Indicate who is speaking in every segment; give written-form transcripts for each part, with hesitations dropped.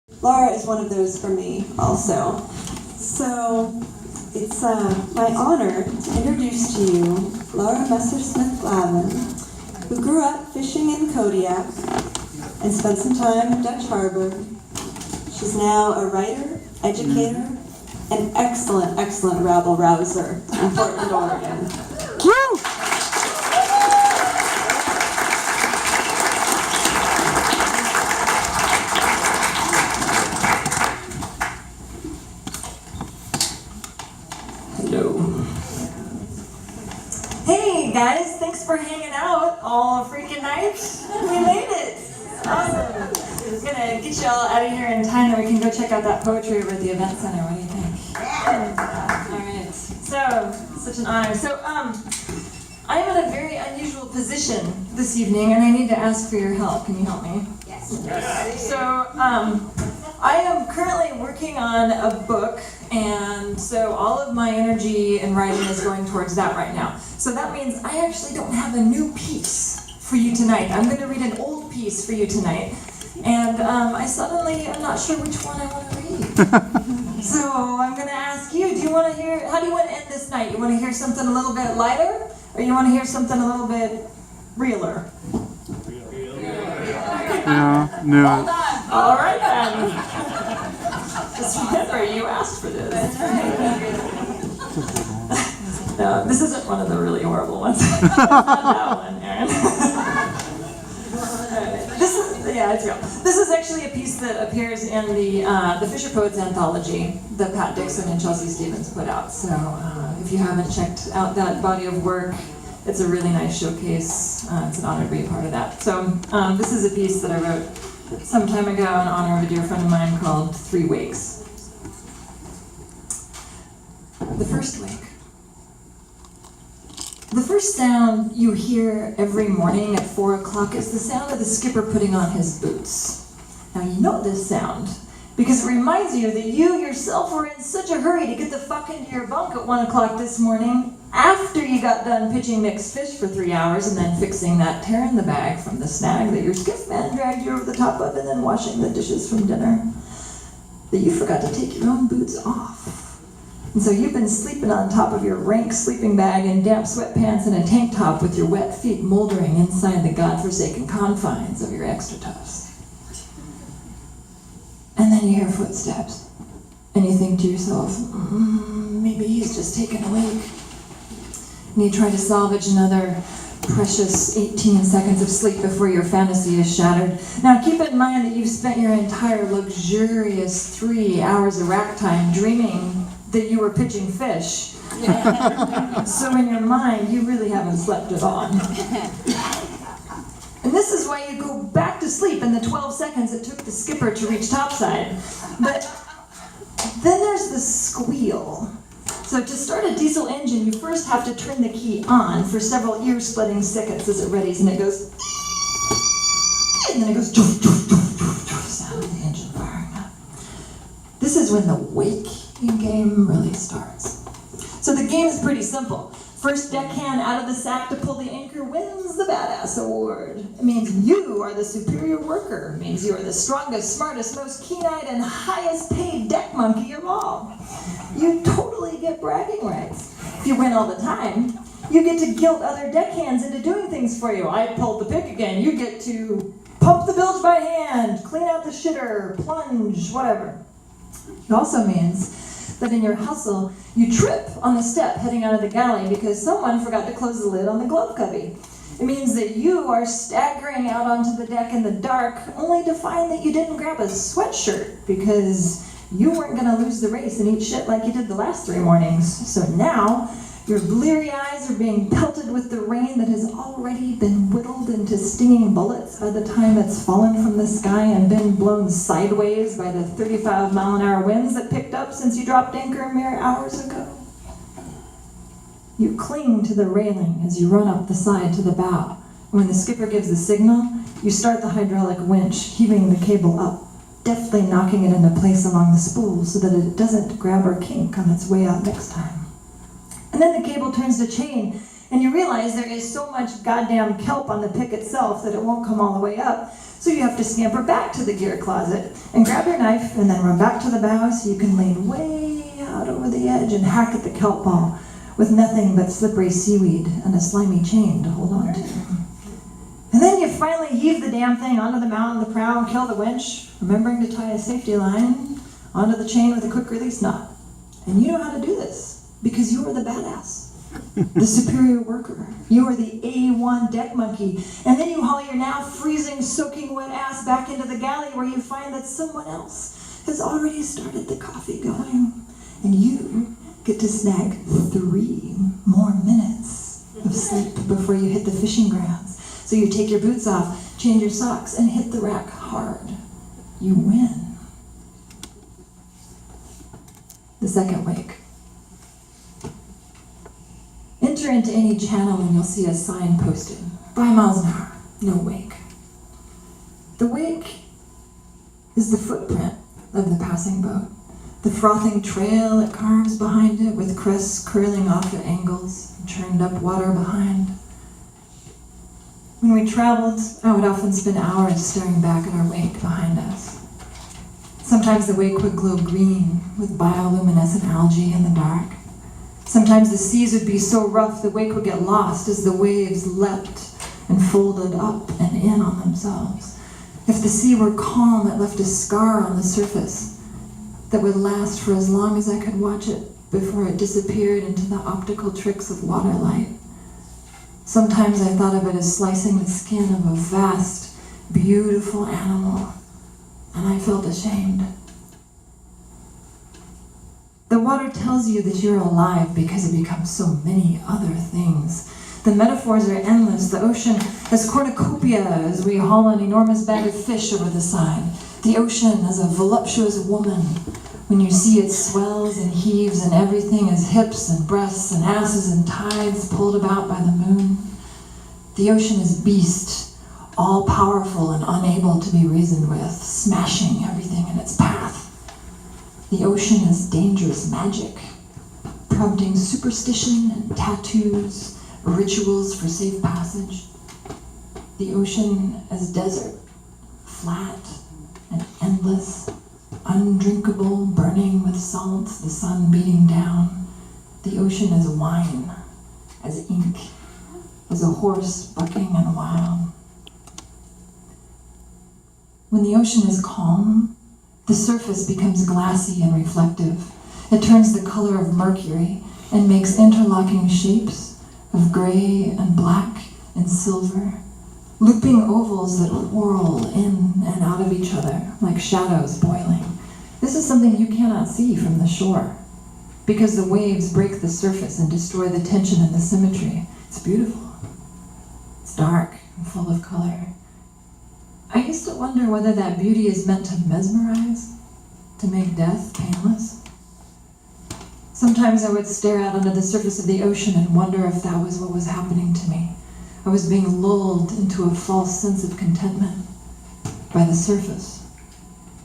Speaker 1: Lara is one of those for me also. So it's my honor to introduce to you Lara Messersmith-Glavin, who grew up fishing in Kodiak and spent some time in Dutch Harbor. She's now a writer, educator, and excellent rabble-rouser in Portland, Oregon. Woo!
Speaker 2: Hey guys, thanks for hanging out all freaking night. We made it. Awesome. I'm gonna get you all out of here in time that we can go check out that poetry over at the event center. What do you think? All right. So, such an honor. So, I'm in a very unusual position this evening, and I need to ask for your help. Can you help me?
Speaker 3: Yes.
Speaker 2: So, I am currently working on a book, and so all of my energy and writing is going towards that right now. So that means I actually don't have a new piece for you tonight. I'm going to read an old piece for you tonight, and I suddenly am not sure which one I want to read. So I'm going to ask you, how do you want to end this night? You want to hear something a little bit lighter, or you want to hear something a little bit realer?
Speaker 4: No.
Speaker 2: Hold on. All right then. Just remember, you asked for this. No, this isn't one of the really horrible ones. Not that one, Aaron. It's real. This is actually a piece that appears in the Fisher Poets anthology that Pat Dixon and Chelsea Stevens put out. So if you haven't checked out that body of work, it's a really nice showcase. It's an honor to be a part of that. So this is a piece that I wrote some time ago in honor of a dear friend of mine called 3 Wakes. The first wake. The first sound you hear every morning at 4 o'clock is the sound of the skipper putting on his boots. Now you know this sound because it reminds you that you yourself were in such a hurry to get the fuck into your bunk at 1 o'clock this morning after you got done pitching mixed fish for 3 hours and then fixing that tear in the bag from the snag that your skiff man dragged you over the top of and then washing the dishes from dinner, that you forgot to take your own boots off. And so you've been sleeping on top of your rank sleeping bag in damp sweatpants and a tank top with your wet feet moldering inside the godforsaken confines of your extra toes. And then you hear footsteps, and you think to yourself, maybe he's just taken a leak. And you try to salvage another precious 18 seconds of sleep before your fantasy is shattered. Now keep in mind that you've spent your entire luxurious 3 hours of rack time dreaming that you were pitching fish. So in your mind, you really haven't slept at all. And this is why you go back to sleep in the 12 seconds it took the skipper to reach topside. But then there's the squeal. So to start a diesel engine, you first have to turn the key on for several ear-splitting seconds as it readies, and it goes, and then it goes, sound of the engine firing up. This is when the waking game really starts. So the game is pretty simple. First deckhand out of the sack to pull the anchor wins the badass award. It means you are the superior worker. It means you are the strongest, smartest, most keen-eyed, and highest paid deck monkey of all. You totally get bragging rights. If you win all the time, you get to guilt other deckhands into doing things for you. I pulled the pick again. You get to pump the bilge by hand, clean out the shitter, plunge, whatever. It also means that in your hustle, you trip on the step heading out of the galley because someone forgot to close the lid on the glove cubby. It means that you are staggering out onto the deck in the dark only to find that you didn't grab a sweatshirt because you weren't going to lose the race and eat shit like you did the last 3 mornings. So now, your bleary eyes are being pelted with the rain that has already been whittled into stinging bullets by the time it's fallen from the sky and been blown sideways by the 35-mile-an-hour winds that picked up since you dropped anchor mere hours ago. You cling to the railing as you run up the side to the bow. When the skipper gives the signal, you start the hydraulic winch, heaving the cable up, deftly knocking it into place along the spool so that it doesn't grab or kink on its way out next time. And then the cable turns to chain, and you realize there is so much goddamn kelp on the pick itself that it won't come all the way up. So you have to scamper back to the gear closet and grab your knife and then run back to the bow so you can lean way out over the edge and hack at the kelp ball with nothing but slippery seaweed and a slimy chain to hold on to. And then you finally heave the damn thing onto the mound of the prow and kill the winch, remembering to tie a safety line onto the chain with a quick release knot. And you know how to do this because you are the badass, the superior worker. You are the A1 deck monkey. And then you haul your now freezing, soaking wet ass back into the galley where you find that someone else has already started the coffee going. And you get to snag 3 more minutes of sleep before you hit the fishing grounds. So you take your boots off, change your socks, and hit the rack hard. You win. The second wake. Enter into any channel and you'll see a sign posted. 5 miles an hour, no wake. The wake is the footprint of the passing boat. The frothing trail it carves behind it with crests curling off at angles and churned up water behind. When we traveled, I would often spend hours staring back at our wake behind us. Sometimes the wake would glow green with bioluminescent algae in the dark. Sometimes the seas would be so rough the wake would get lost as the waves leapt and folded up and in on themselves. If the sea were calm, it left a scar on the surface that would last for as long as I could watch it before it disappeared into the optical tricks of water light. Sometimes I thought of it as slicing the skin of a vast, beautiful animal, and I felt ashamed. The water tells you that you're alive because it becomes so many other things. The metaphors are endless. The ocean as cornucopia as we haul an enormous bag of fish over the side. The ocean as a voluptuous woman. When you see it swells and heaves and everything is hips and breasts and asses and tides pulled about by the moon. The ocean is beast, all powerful and unable to be reasoned with, smashing everything in its path. The ocean is dangerous magic, prompting superstition and tattoos, rituals for safe passage. The ocean as desert, flat and endless, undrinkable, burning with salt, the sun beating down. The ocean as wine, as ink, as a horse bucking and wild. When the ocean is calm, the surface becomes glassy and reflective. It turns the color of mercury and makes interlocking shapes of gray and black and silver, looping ovals that whirl in and out of each other like shadows boiling. This is something you cannot see from the shore because the waves break the surface and destroy the tension and the symmetry. It's beautiful. It's dark and full of color. I used to wonder whether that beauty is meant to mesmerize, to make death painless. Sometimes I would stare out under the surface of the ocean and wonder if that was what was happening to me. I was being lulled into a false sense of contentment by the surface,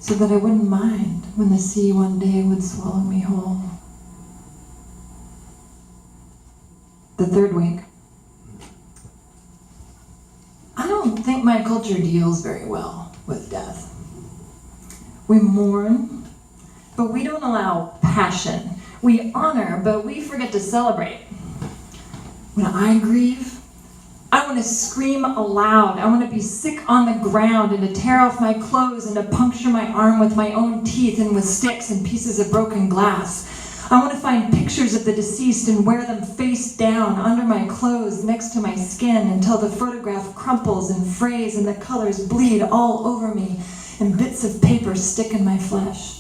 Speaker 2: so that I wouldn't mind when the sea one day would swallow me whole. The third wake. I don't think my culture deals very well with death. We mourn, but we don't allow passion. We honor, but we forget to celebrate. When I grieve, I want to scream aloud. I want to be sick on the ground and to tear off my clothes and to puncture my arm with my own teeth and with sticks and pieces of broken glass. I want to find pictures of the deceased and wear them face down under my clothes next to my skin until the photograph crumples and frays and the colors bleed all over me and bits of paper stick in my flesh.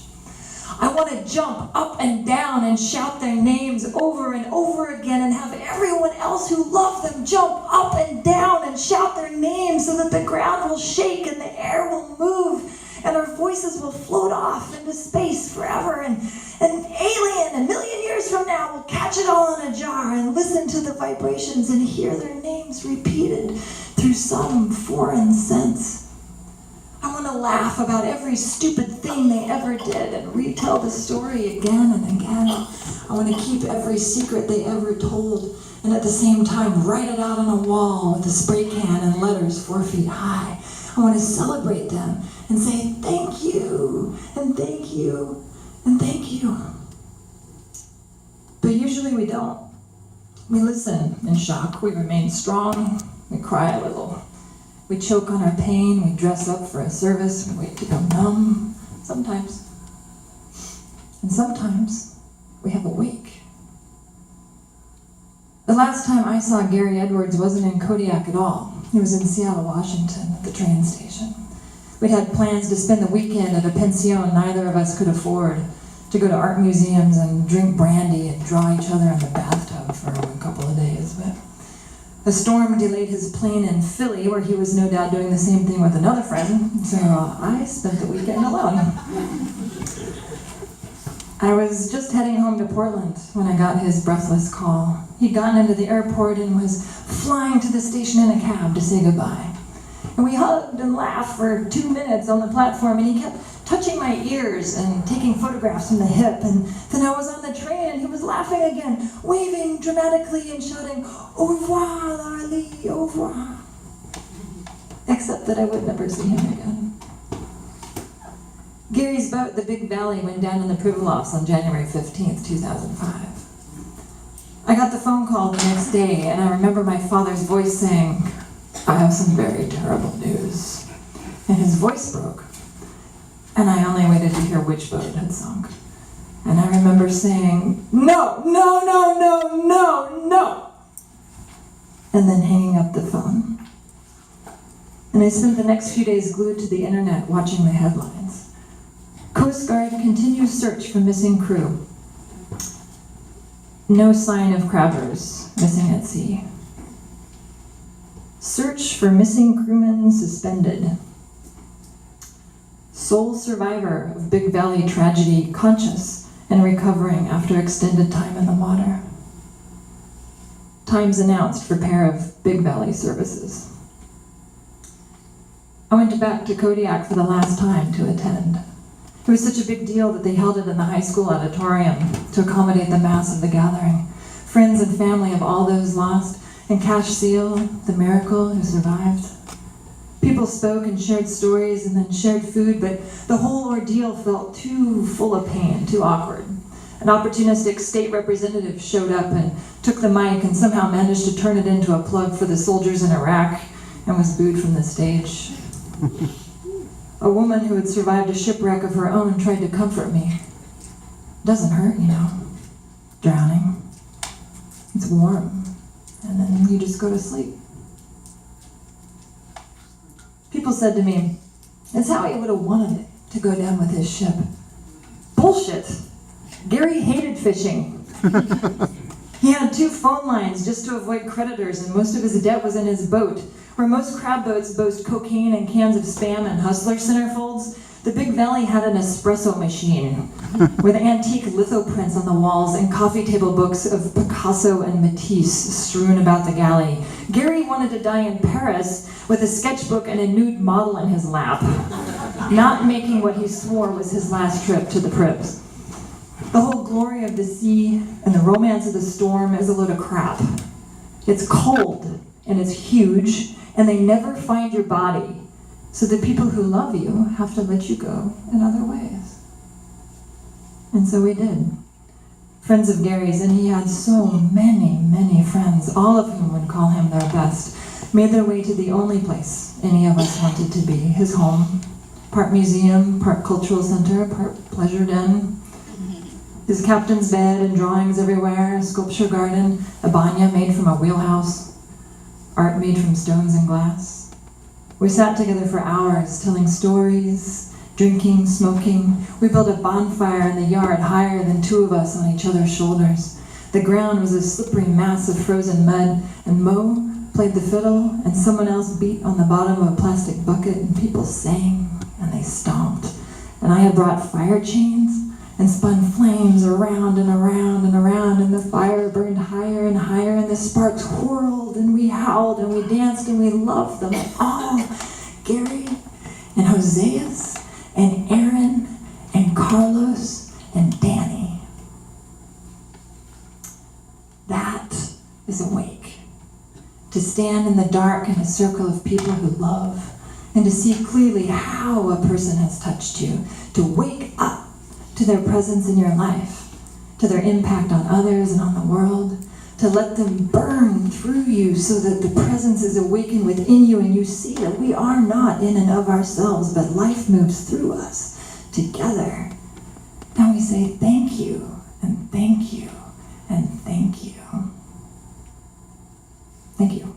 Speaker 2: I want to jump up and down and shout their names over and over again and have everyone else who loved them jump up and down and shout their names so that the ground will shake and the air will move and our voices will float off into space forever and an alien a million years from now will catch it all in a jar and listen to the vibrations and hear their names repeated through some foreign sense. I want to laugh about every stupid thing they ever did and retell the story again and again. I want to keep every secret they ever told and at the same time write it out on a wall with a spray can and letters 4 feet high. I want to celebrate them and say thank you, and thank you, and thank you. But usually we don't. We listen in shock, we remain strong, we cry a little. We choke on our pain, we dress up for a service, we wait to go numb, sometimes. And sometimes we have a wake. The last time I saw Gary Edwards wasn't in Kodiak at all. He was in Seattle, Washington, at the train station. We'd had plans to spend the weekend at a pension neither of us could afford, to go to art museums and drink brandy and draw each other in the bathtub for a couple of days. But a storm delayed his plane in Philly, where he was no doubt doing the same thing with another friend, so I spent the weekend alone. I was just heading home to Portland when I got his breathless call. He'd gotten into the airport and was flying to the station in a cab to say goodbye. And we hugged and laughed for 2 minutes on the platform, and he kept touching my ears and taking photographs from the hip. And then I was on the train and he was laughing again, waving dramatically and shouting, "Au revoir, Lara, au revoir." Except that I would never see him again. Gary's boat, the Big Valley, went down in the Pribilofs on January 15th, 2005. I got the phone call the next day, and I remember my father's voice saying, "I have some very terrible news." And his voice broke, and I only waited to hear which boat had sunk. And I remember saying, "No, no, no, no, no, no," and then hanging up the phone. And I spent the next few days glued to the internet watching the headlines. Coast Guard continues search for missing crew. No sign of crabbers missing at sea. Search for missing crewmen suspended. Sole survivor of Big Valley tragedy conscious and recovering after extended time in the water. Times announced repair of Big Valley services. I went back to Kodiak for the last time to attend. It was such a big deal that they held it in the high school auditorium to accommodate the mass of the gathering. Friends and family of all those lost, and Cash Seal, the miracle who survived. People spoke and shared stories and then shared food, but the whole ordeal felt too full of pain, too awkward. An opportunistic state representative showed up and took the mic and somehow managed to turn it into a plug for the soldiers in Iraq and was booed from the stage. A woman who had survived a shipwreck of her own tried to comfort me. Doesn't hurt, you know. Drowning. It's warm. And then you just go to sleep. People said to me, "It's how he would have wanted it to go down with his ship." Bullshit. Gary hated fishing. He had 2 phone lines just to avoid creditors, and most of his debt was in his boat. Where most crab boats boast cocaine and cans of Spam and Hustler centerfolds, the Big Valley had an espresso machine with antique litho prints on the walls and coffee table books of Picasso and Matisse strewn about the galley. Gary wanted to die in Paris with a sketchbook and a nude model in his lap, not making what he swore was his last trip to the Pribs. The whole glory of the sea and the romance of the storm is a load of crap. It's cold and it's huge, and they never find your body, so the people who love you have to let you go in other ways. And so we did. Friends of Gary's, and he had so many, many friends, all of whom would call him their best, made their way to the only place any of us wanted to be, his home. Part museum, part cultural center, part pleasure den. His captain's bed and drawings everywhere, a sculpture garden, a banya made from a wheelhouse, art made from stones and glass. We sat together for hours, telling stories, drinking, smoking. We built a bonfire in the yard higher than 2 of us on each other's shoulders. The ground was a slippery mass of frozen mud, and Mo played the fiddle, and someone else beat on the bottom of a plastic bucket, and people sang, and they stomped. And I had brought fire chains, and spun flames around and around and around, and the fire burned higher and higher, and the sparks whirled, and we howled, and we danced, and we loved them all. Gary, and Hoseas, and Aaron, and Carlos, and Danny. That is awake. To stand in the dark in a circle of people who love, and to see clearly how a person has touched you, to wake up to their presence in your life, to their impact on others and on the world, to let them burn through you so that the presence is awakened within you and you see that we are not in and of ourselves, but life moves through us together. And we say thank you, and thank you, and thank you. Thank you.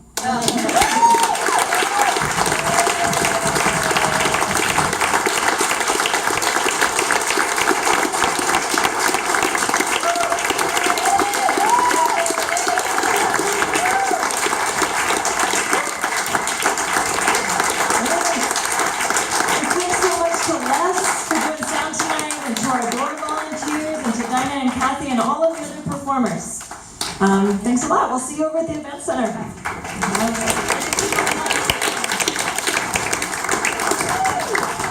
Speaker 2: And all of the other performers. Thanks a lot. We'll see you over at the Event Center.